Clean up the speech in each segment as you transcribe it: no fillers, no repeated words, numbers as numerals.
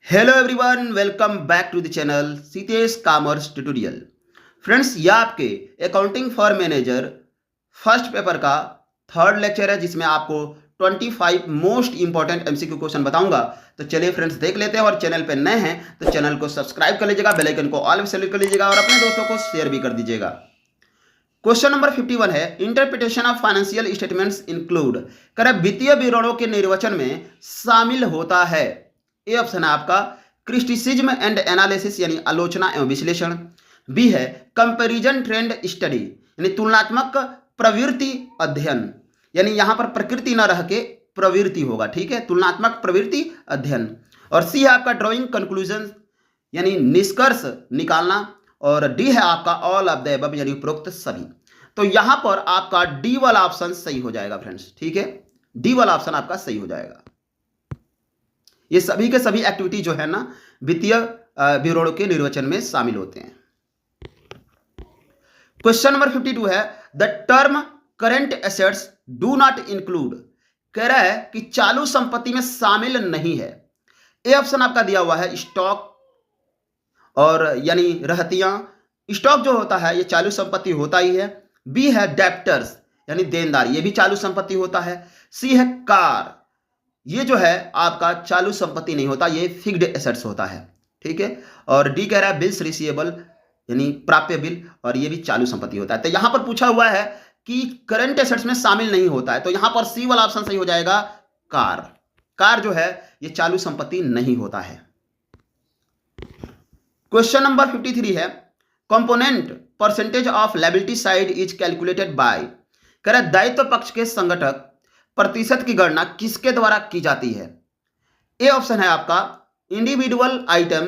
Hello everyone, welcome back to the channel Sitesh commerce tutorial. Friends, यह आपके accounting for manager first paper का third lecture है, जिसमें आपको 25 मोस्ट इंपॉर्टेंट एमसीक्यू क्वेश्चन बताऊंगा। तो चलिए फ्रेंड्स, देख लेते हैं। और चैनल पे नए हैं तो चैनल को सब्सक्राइब कर लीजिएगा, बेल आइकन को ऑल में सेलेक्ट कर लीजिएगा और अपने दोस्तों को शेयर भी कर दीजिएगा। क्वेश्चन नंबर 51 है, interpretation of financial statements include. कर वित्तीय विवरणों के निर्वचन में शामिल होता है। ए ऑप्शन है आपका क्रिटिसिज्म एंड एनालिसिस यानी आलोचना एवं विश्लेषण। बी है कंपैरिजन ट्रेंड स्टडी यानी तुलनात्मक प्रवृत्ति अध्ययन, यानी यहां पर प्रकृति न रह के प्रवृत्ति होगा, ठीक है, तुलनात्मक प्रवृत्ति अध्ययन। और सी है आपका ड्राइंग कंक्लूजन यानी निष्कर्ष निकालना। और डी है आपका ऑल ऑफ द अबव यानी उपरोक्त सभी। तो यहां पर आपका डी वाला ऑप्शन सही हो जाएगा फ्रेंड्स, ठीक है, डी वाला ऑप्शन आपका सही हो जाएगा। ये सभी के सभी एक्टिविटी जो है ना वित्तीय विवरणों के निर्वचन में शामिल होते हैं। क्वेश्चन नंबर 52 है, the term current assets do not include. कह रहा है कि चालू संपत्ति में शामिल नहीं है। ए ऑप्शन आपका दिया हुआ है स्टॉक और यानी रहतियां। स्टॉक जो होता है ये चालू संपत्ति होता ही है। बी है डेप्टर्स यानी देनदार, ये भी चालू संपत्ति होता है। सी है कार, ये जो है आपका चालू संपत्ति नहीं होता, ये फिक्स्ड एसेट्स होता है, ठीक है। और डी कह रहा है बिल्स रिसीवेबल यानी प्राप्य बिल, और ये भी चालू संपत्ति होता है। तो यहां पर पूछा हुआ है कि करंट एसेट्स में शामिल नहीं होता है, तो यहां पर सी वाला ऑप्शन सही हो जाएगा। कार, कार जो है ये चालू संपत्ति नहीं होता है। क्वेश्चन नंबर 53 है, component percentage of liability side is calculated bye. कह रहा है दायित्व पक्ष के संगठक प्रतिशत की गणना किसके द्वारा की जाती है। ए ऑप्शन है आपका individual item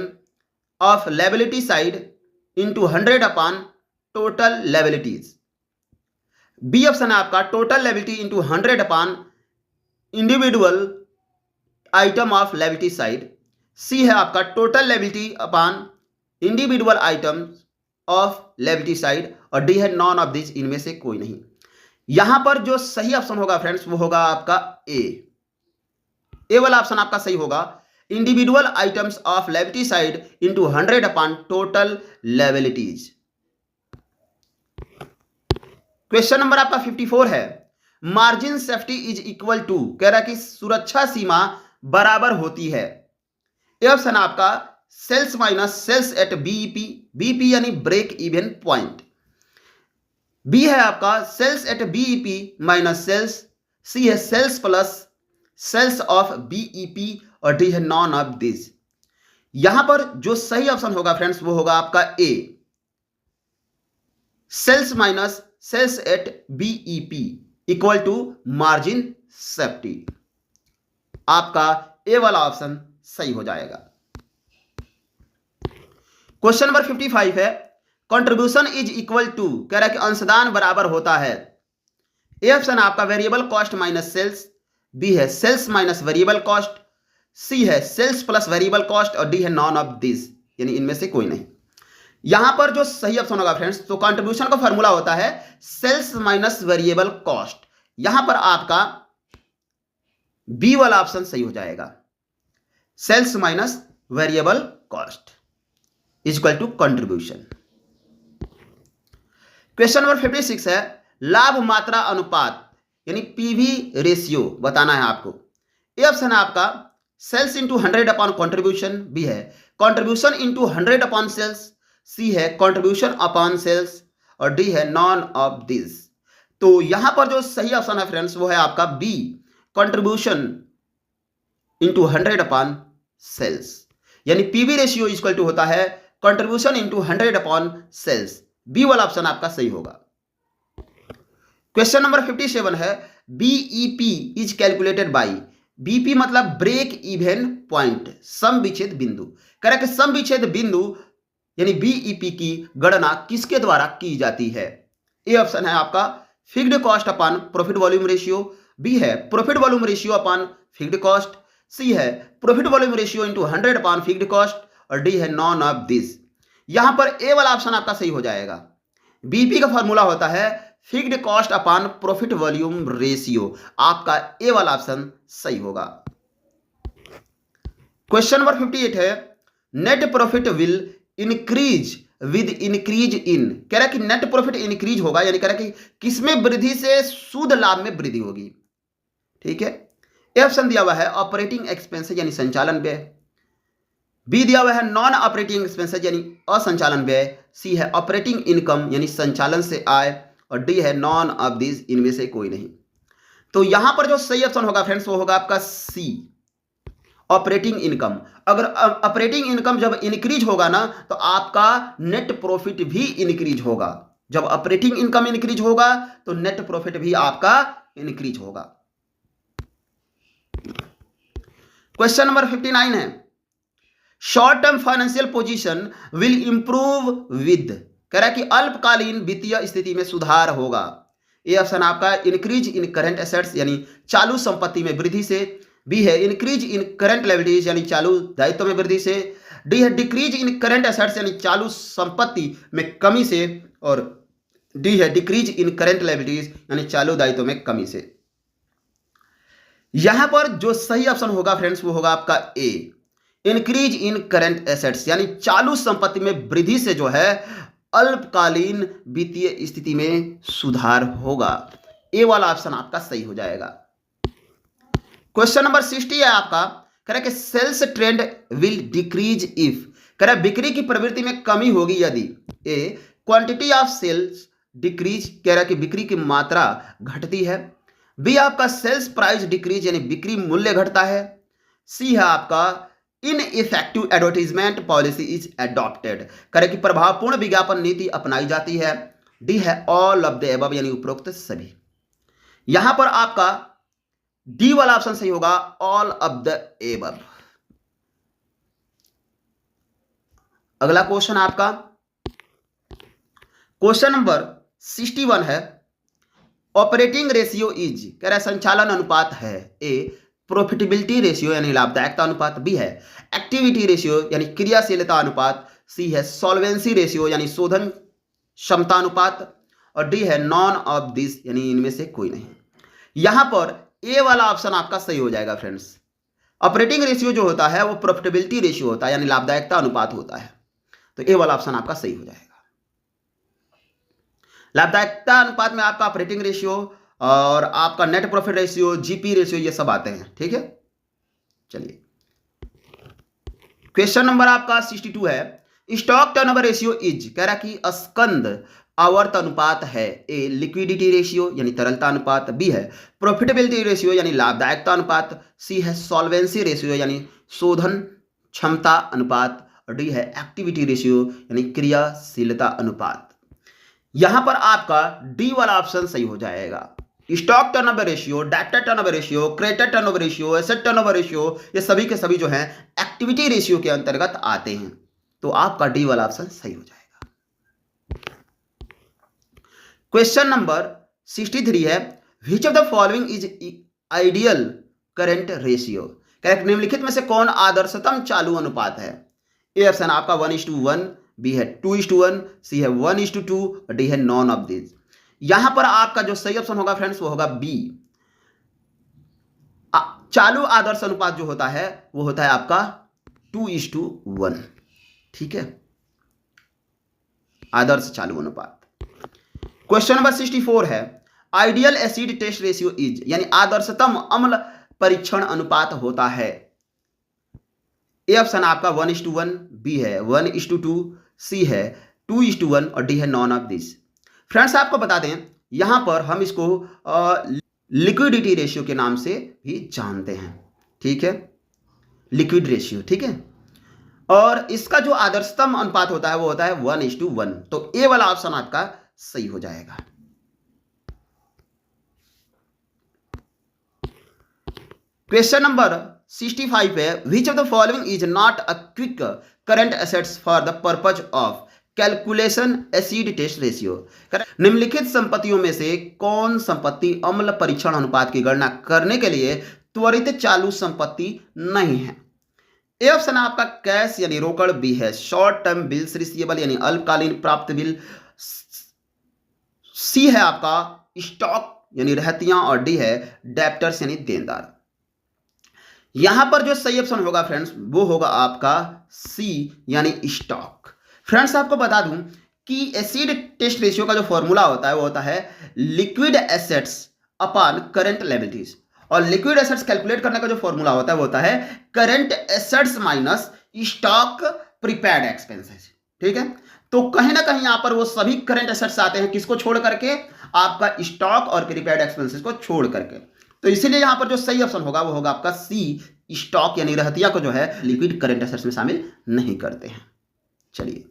of liability side into 100 upon total liabilities. B option है आपका total liability into 100 upon individual item of liability side. C है आपका total liability upon individual item of liability side. और D है none of this, इनमें से कोई नहीं। यहां पर जो सही ऑप्शन होगा फ्रेंड्स वो होगा आपका ए वाला ऑप्शन आपका सही होगा, individual items of liability side into 100 upon total liabilities. Question number आपका 54 है, margin safety is equal to. कह रहा है कि सुरक्षा सीमा बराबर होती है। ए ऑप्शन आपका sales minus sales at BEP, BEP यानी ब्रेक इवन पॉइंट। बी है आपका sales at BEP minus sales. C है sales plus sales of BEP. और डी है नॉन ऑफ दिस। यहां पर जो सही ऑप्शन होगा फ्रेंड्स वो होगा आपका A, sales minus sales at BEP equal to margin safety. आपका ए वाला ऑप्शन सही हो जाएगा। क्वेश्चन नंबर 55 है, कंट्रीब्यूशन इज इक्वल टू। कह रहा है कि अंशदान बराबर होता है। ए ऑप्शन आपका variable cost minus sales. B है sales minus variable cost. C है सेल्स प्लस वेरिएबल कॉस्ट। और डी है नॉन ऑफ दिस, यानी इनमें से कोई नहीं। यहां पर जो सही ऑप्शन होगा फ्रेंड्स, तो कंट्रीब्यूशन का फॉर्मूला होता है सेल्स माइनस वेरिएबल कॉस्ट। यहां पर आपका बी वाला ऑप्शन सही हो जाएगा, sales minus variable cost is equal to contribution. Question number 56 है, लाभ मात्रा अनुपात यानी पीवी रेशियो बताना है आपको। ए ऑप्शन है आपका sales into 100 upon contribution. B है contribution into 100 upon sales. C है कॉन्ट्रीब्यूशन अपॉन सेल्स। और डी है नॉन ऑफ दिस। तो यहां पर जो सही ऑप्शन है फ्रेंड्स वो है आपका B, contribution into 100 upon sales, यानी पीवी रेशियो इक्वल टू होता है contribution into 100 upon sales. B वाला ऑप्शन आपका सही होगा। क्वेश्चन नंबर 57 है, BEP is calculated by. BP मतलब ब्रेक इवन पॉइंट, सम विच्छेद बिंदु। कह रहा है कि सम विच्छेद बिंदु यानी बीईपी की गणना किसके द्वारा की जाती है। ए ऑप्शन है आपका fixed cost upon profit volume ratio. B है profit volume ratio upon fixed cost. C है profit volume ratio into 100 upon fixed cost. और डी है नॉन ऑफ दिस। यहां पर ए वाला ऑप्शन आपका सही हो जाएगा। बीपी का फॉर्मूला होता है fixed cost upon profit volume ratio. आपका ए वाला ऑप्शन सही होगा। क्वेश्चन नंबर 58 है net profit will increase with increase in. कह रहा है कि नेट प्रॉफिट इंक्रीज होगा, यानी कह रहा है कि किसमें वृद्धि से शुद्ध लाभ में वृद्धि होगी। ठीक है, ए ऑप्शन दिया हुआ है ऑपरेटिंग एक्सपेंसेस यानी संचालन व्यय, बी दिया हुआ है नॉन ऑपरेटिंग एक्सपेंसेस यानी असंचालन व्यय, सी है ऑपरेटिंग इनकम यानी संचालन से आय, और डी है नॉन ऑफ दिस, इनमें से कोई नहीं। तो यहां पर जो सही ऑप्शन होगा फ्रेंड्स वो होगा आपका सी ऑपरेटिंग इनकम। अगर ऑपरेटिंग इनकम जब इंक्रीज होगा ना तो आपका नेट प्रॉफिट भी इंक्रीज होगा। जब ऑपरेटिंग इनकम इंक्रीज होगा तो नेट प्रॉफिट भी आपका इंक्रीज होगा। क्वेश्चन नंबर 59 है short term financial position will improve with. कह रहा है कि अल्पकालीन वित्तीय स्थिति में सुधार होगा। ये ऑप्शन आपका इंक्रीज इन करंट एसेट्स यानी चालू संपत्ति में वृद्धि से, बी है इंक्रीज इन करंट लायबिलिटीज यानी चालू दायित्व में वृद्धि से, डी है डिक्रीज इन करंट एसेट्स यानी चालू संपत्ति में कमी से, और डी है डिक्रीज इन करंट लायबिलिटीज यानी चालू दायित्व में कमी से। यहां पर जो सही ऑप्शन होगा फ्रेंड्स वो होगा आपका ए इंक्रीज इन करंट एसेट्स यानी चालू संपत्ति में वृद्धि से जो है अल्पकालीन वित्तीय स्थिति में सुधार होगा। ए वाला ऑप्शन आपका सही हो जाएगा। क्वेश्चन नंबर 60 है आपका, कह रहा है कि sales trend will decrease if. कह रहा है बिक्री की प्रवृत्ति में कमी होगी यदि a quantity of sales decrease, कह रहा है कि बिक्री की मात्रा घटती है, बी आपका सेल्स प्राइस डिक्रीज यानी बिक्री मूल्य घटता है, सी है आपका ineffective advertisement policy is adopted, करे कि प्रभावपूर्ण विज्ञापन नीति अपनाई जाती है, डी है ऑल ऑफ द एबव यानी उपरोक्त सभी। यहां पर आपका डी वाला ऑप्शन सही होगा ऑल ऑफ द एबव। अगला क्वेश्चन आपका क्वेश्चन नंबर 61 है ऑपरेटिंग रेशियो इज, कह रहा है संचालन अनुपात है, ए प्रॉफिटेबिलिटी रेशियो यानी लाभदायकता अनुपात, बी है एक्टिविटी रेशियो यानी क्रियाशीलता अनुपात, सी है सॉल्वेंसी रेशियो यानी शोधन क्षमता अनुपात, और डी है नॉन ऑफ दिस यानी इनमें से कोई नहीं। यहां पर ए वाला ऑप्शन आपका सही हो जाएगा फ्रेंड्स। ऑपरेटिंग रेशियो जो होता है वो प्रॉफिटेबिलिटी रेशियो होता है यानी लाभदायकता अनुपात होता है, तो ए वाला ऑप्शन आपका सही हो जाएगा। लाभदायकता अनुपात में आपका ऑपरेटिंग रेशियो और आपका net profit ratio, GP ratio, ये सब आते हैं। ठीक है, चलिए क्वेश्चन नंबर आपका 62 है स्टॉक टर्नओवर रेशियो इज, कह रहा कि स्कंद आवर्त अनुपात है, ए लिक्विडिटी रेशियो यानी तरलता अनुपात, बी है प्रॉफिटेबिलिटी रेशियो यानी लाभदायकता अनुपात, सी है सॉल्वेंसी रेशियो यानी शोधन क्षमता अनुपात, और डी है एक्टिविटी रेशियो यानी क्रियाशीलता अनुपात। यहां पर आपका डी वाला ऑप्शन सही हो जाएगा। Stock turnover ratio, debtor turnover ratio, creditor turnover ratio, asset turnover ratio, ये सभी के सभी जो हैं एक्टिविटी रेशियो के अंतर्गत आते हैं, तो आपका डी वाला ऑप्शन सही हो जाएगा। क्वेश्चन नंबर 63 है which of the following is ideal current ratio, correct निम्नलिखित में से कौन आदर्शतम चालू अनुपात है। ए ऑप्शन आपका 1:1, बी है 2:1, सी है 1:2, और डी है नॉन ऑफ दिस। यहां पर आपका जो सही ऑप्शन होगा फ्रेंड्स वो होगा बी। चालू आदर्श अनुपात जो होता है वो होता है आपका 2:1। ठीक है, आदर्श चालू अनुपात। क्वेश्चन नंबर 64 है ideal acid test ratio is, यानी आदर्शतम अम्ल परीक्षण अनुपात होता है। ए ऑप्शन आपका 1:1, बी है 1:2, सी है 2:1, और डी है नॉन ऑफ दिस। फ्रेंड्स आपको बता दें यहां पर हम इसको लिक्विडिटी रेशियो के नाम से भी जानते हैं। ठीक है, लिक्विड रेशियो। ठीक है, और इसका जो आदर्शतम अनुपात होता है वो होता है 1:1, तो ए वाला ऑप्शन आपका सही हो जाएगा। क्वेश्चन नंबर 65 है which of the following is not a quick current assets for the purpose of calculation acid test ratio. निम्नलिखित संपत्तियों में से कौन संपत्ति अम्ल परीक्षण अनुपात की गणना करने के लिए त्वरित चालू संपत्ति नहीं है। ए ऑप्शन आपका कैश यानी रोकड़, बी है शॉर्ट टर्म बिल्स रिसीवेबल यानी अल्पकालीन प्राप्त बिल, सी है आपका स्टॉक यानी रहतियां, और डी है डेप्टर्स यानी देनदार। यहां पर जो सही ऑप्शन होगा फ्रेंड्स वो होगा आपका सी यानी स्टॉक। फ्रेंड्स आपको बता दूं कि एसिड टेस्ट रेशियो का जो फॉर्मूला होता है वो होता है liquid assets upon current liabilities, और लिक्विड एसेट्स कैलकुलेट करने का जो फॉर्मूला होता है वो होता है current assets minus stock prepaid expenses. ठीक है, तो कहीं ना कहीं यहां पर वो सभी करंट एसेट्स आते हैं, किसको छोड़ करके, आपका स्टॉक और प्रीपेड एक्सपेंसेस को छोड़ करके। तो इसीलिए यहां पर जो सही ऑप्शन होगा वो होगा आपका सी, स्टॉक यानी रहतिया को जो है लिक्विड करंट एसेट्स में शामिल नहीं करते हैं। चलिए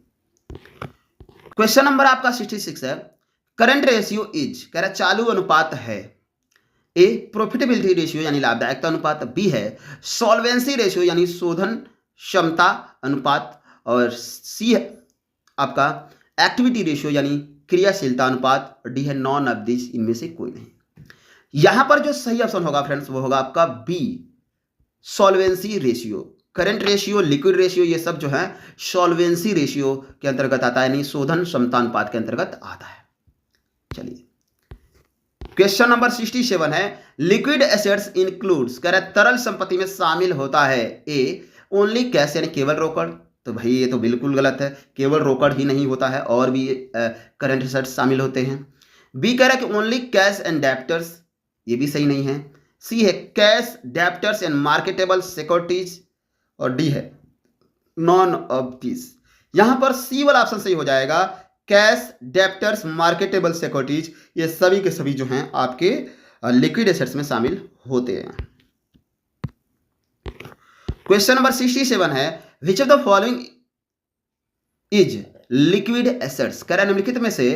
क्वेश्चन नंबर आपका 66 है, करंट रेशियो इज, कह रहा चालू अनुपात है, ए प्रॉफिटेबिलिटी रेशियो यानी लाभदायकता अनुपात, बी है सॉल्वेंसी रेशियो यानी शोधन क्षमता अनुपात, और सी है आपका एक्टिविटी रेशियो यानी क्रियाशीलता अनुपात, और डी है नॉन ऑफ दिस, इनमें से कोई नहीं। यहां पर जो सही ऑप्शन होगा फ्रेंड्स वो होगा आपका B solvency ratio. Current ratio, liquid ratio, ये सब जो है सॉल्वेंसी रेशियो के अंतर्गत आता है, यानी शोधन क्षमता अनुपात के अंतर्गत आता है। चलिए क्वेश्चन नंबर 67 है, लिक्विड एसेट्स इंक्लूड्स, कह रहा है तरल संपत्ति में शामिल होता है, ए ओनली कैश यानी केवल रोकड़, तो भाई ये तो बिल्कुल गलत है, केवल रोकड़ ही नहीं होता है, और भी करंट एसेट्स शामिल होते हैं। बी कह रहा है कि ओनली कैश एंड डेप्टर्स, ये भी सही नहीं है। सी है cash debtors and marketable securities, और डी है नॉन ऑफ दिस। यहां पर सी वाला ऑप्शन सही हो जाएगा, कैश डेप्टर्स मार्केटेबल सिक्योरिटीज, ये सभी के सभी जो हैं आपके लिक्विड एसेट्स में शामिल होते हैं। क्वेश्चन नंबर 67 है, which of the following is liquid assets, कह रहा है निम्नलिखित में से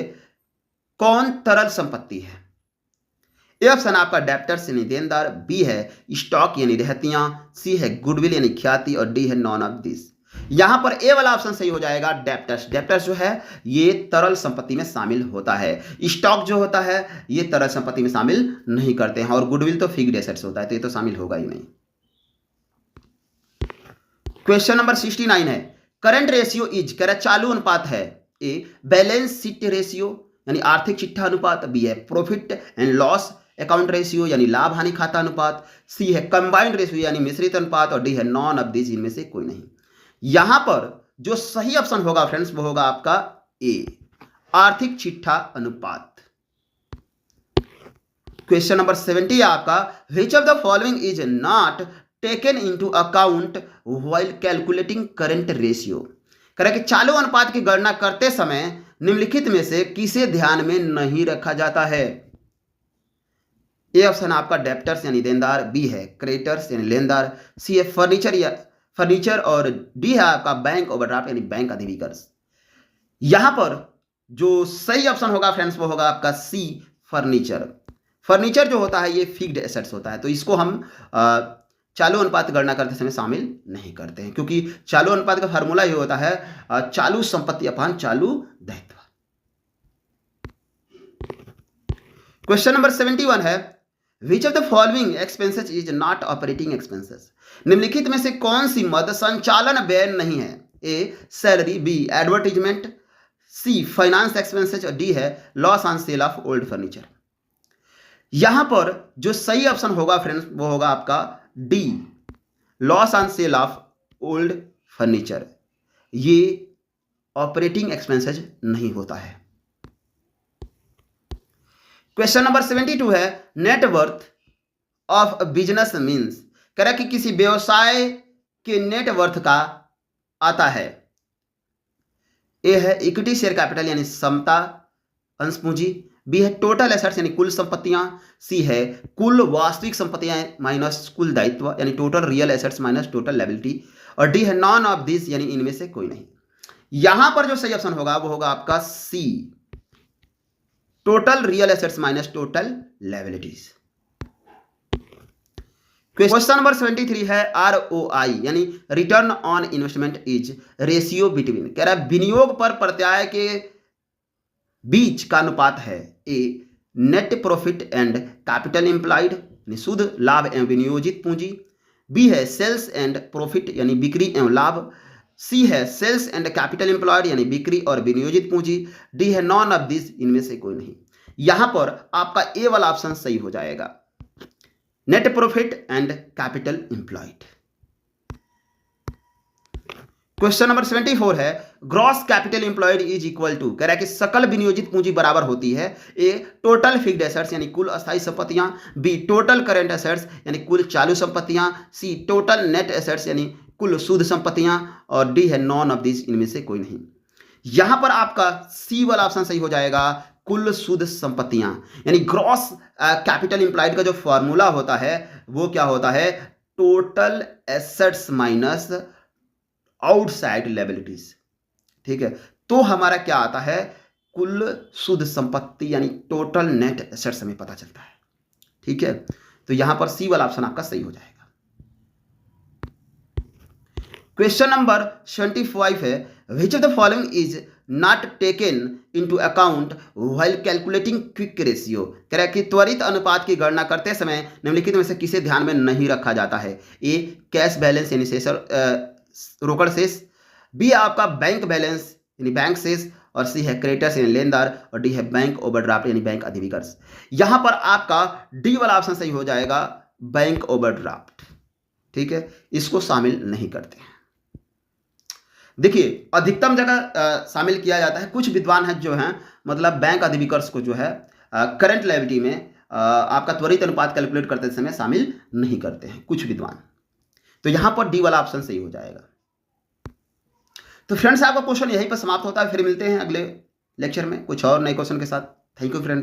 कौन तरल संपत्ति है। ए ऑप्शन आपका डेप्टर्स यानी देनदार, बी है स्टॉक यानी रहतियां, सी है गुडविल यानी ख्याति, और डी है नॉन ऑफ दिस। यहां पर ए वाला ऑप्शन सही हो जाएगा, डेप्टर्स। डेप्टर्स जो है ये तरल संपत्ति में शामिल होता है, स्टॉक जो होता है ये तरल संपत्ति में शामिल नहीं करते हैं, और गुडविल तो फिक्स्ड एसेट्स होता है, तो ये तो शामिल होगा ही नहीं। क्वेश्चन नंबर 69 है, करंट रेशियो इज, कह रहा चालू अनुपात है, ए बैलेंस शीट रेशियो यानी आर्थिक चिट्ठा अनुपात, बी है profit and loss account ratio यानी लाभ हानि खाता अनुपात, सी है कंबाइंड रेशियो यानी मिश्रित अनुपात, और डी है नॉन ऑफ दिस, इनमें से कोई नहीं। यहां पर जो सही ऑप्शन होगा फ्रेंड्स वो होगा आपका ए आर्थिक चिट्ठा अनुपात। क्वेश्चन नंबर 70 है आपका, which of the following is not taken into account while calculating current ratio, कह रहा है कि चालू अनुपात की गणना करते समय निम्नलिखित में से किसे ध्यान में नहीं रखा जाता है। ए ऑप्शन आपका डेप्टर्स यानी देनदार, बी है क्रेडिटर्स यानी लेनदार, सी है फर्नीचर, और डी है आपका बैंक ओवरड्राफ्ट यानी बैंक अधिविकर्स। यहां पर जो सही ऑप्शन होगा फ्रेंड्स वो होगा आपका सी फर्नीचर। फर्नीचर जो होता है ये फिक्स्ड एसेट्स होता है, तो इसको हम चालू अनुपात गणना करते समय शामिल नहीं करते हैं, क्योंकि चालू अनुपात का फार्मूला ये होता है चालू संपत्ति अपॉन चालू दायित्व। क्वेश्चन नंबर 71 है, which of the following expenses is not operating expenses, निम्नलिखित में से कौन सी मद संचालन व्यय नहीं है। A salary, B advertisement, C finance expenses, और डी है loss on sale of old furniture. यहां पर जो सही ऑप्शन होगा फ्रेंड्स वो होगा आपका de los on sale of old furniture, ये ऑपरेटिंग एक्सपेंसेस नहीं होता है। क्वेश्चन नंबर 72 है, net worth of business means, कह रहा कि किसी व्यवसाय के नेट वर्थ का आता है। ए है इक्विटी शेयर कैपिटल यानी समता अंश पूंजी, बी है टोटल एसेट्स यानी कुल संपत्तियां, सी है कुल वास्तविक संपत्तियां माइनस कुल दायित्व यानी total real assets minus total liability, और डी है नॉन ऑफ दिस यानी इनमें से कोई नहीं। यहां पर जो सही ऑप्शन होगा वो होगा आपका C total real assets minus total liabilities. Question number 73 है, ROI यानी return on investment is ratio between, कह रहा है विनियोग पर प्रत्याय के बीच का अनुपात है। A net profit and capital employed यानी शुद्ध लाभ एवं विनियोजित पूंजी, बी है सेल्स एंड प्रॉफिट यानी बिक्री एवं लाभ, सी है सेल्स एंड कैपिटल एम्प्लॉयड यानी बिक्री और विनियोजित पूंजी, डी है नॉन ऑफ दिस, इनमें से कोई नहीं। यहां पर आपका ए वाला ऑप्शन सही हो जाएगा। Net profit and capital employed. Question number 74 है gross capital employed is equal to, कह रहा है कि सकल विनियोजित पूंजी बराबर होती है ए टोटल फिक्स्ड एसेट्स यानी कुल अस्थायी संपत्तियां, बी टोटल करंट एसेट्स यानी कुल चालू संपत्तियां, सी टोटल नेट एसेट्स यानी कुल शुद्ध संपत्तियां, और डी है नॉन ऑफ दिस, इनमें से कोई नहीं। यहां पर आपका सी वाला ऑप्शन सही हो जाएगा, कुल शुद्ध संपत्तियां। यानी ग्रॉस कैपिटल एम्प्लॉयड का जो फॉर्मूला होता है वो क्या होता है, total assets minus outside liabilities. ठीक है, तो हमारा क्या आता है, कुल शुद्ध संपत्ति यानी टोटल नेट एसेट्स हमें पता चलता है। ठीक है, तो यहां पर सी वाला ऑप्शन आपका सही हो जाएगा। क्वेश्चन नंबर 75 है which of the following is not taken into account while calculating quick ratio, कह रहा है कि त्वरित अनुपात की गणना करते समय निम्नलिखित में से किसे ध्यान में नहीं रखा जाता है, ए कैश बैलेंस यानी शेष रोकड़ शेष, बी आपका बैंक बैलेंस यानी बैंक शेष, और सी है क्रेडिटर्स यानी लेनदार, और डी है बैंक ओवरड्राफ्ट यानी बैंक अधिविकर्ष। यहां पर आपका डी वाला ऑप्शन सही हो जाएगा, बैंक ओवरड्राफ्ट। ठीक है, इसको शामिल नहीं करते हैं। देखिए अधिकतम जगह शामिल किया जाता है, कुछ विद्वान हैं जो हैं मतलब बैंक अधिविकर्ष को जो है करंट लायबिलिटी में आपका त्वरित अनुपात कैलकुलेट करते समय शामिल नहीं करते हैं कुछ विद्वान, तो यहां पर डी वाला ऑप्शन सही हो जाएगा। तो फ्रेंड्स आपका क्वेश्चन यहीं पर समाप्त होता है, फिर मिलते हैं अगले लेक्चर में कुछ और नए क्वेश्चन के साथ। Thank you friends.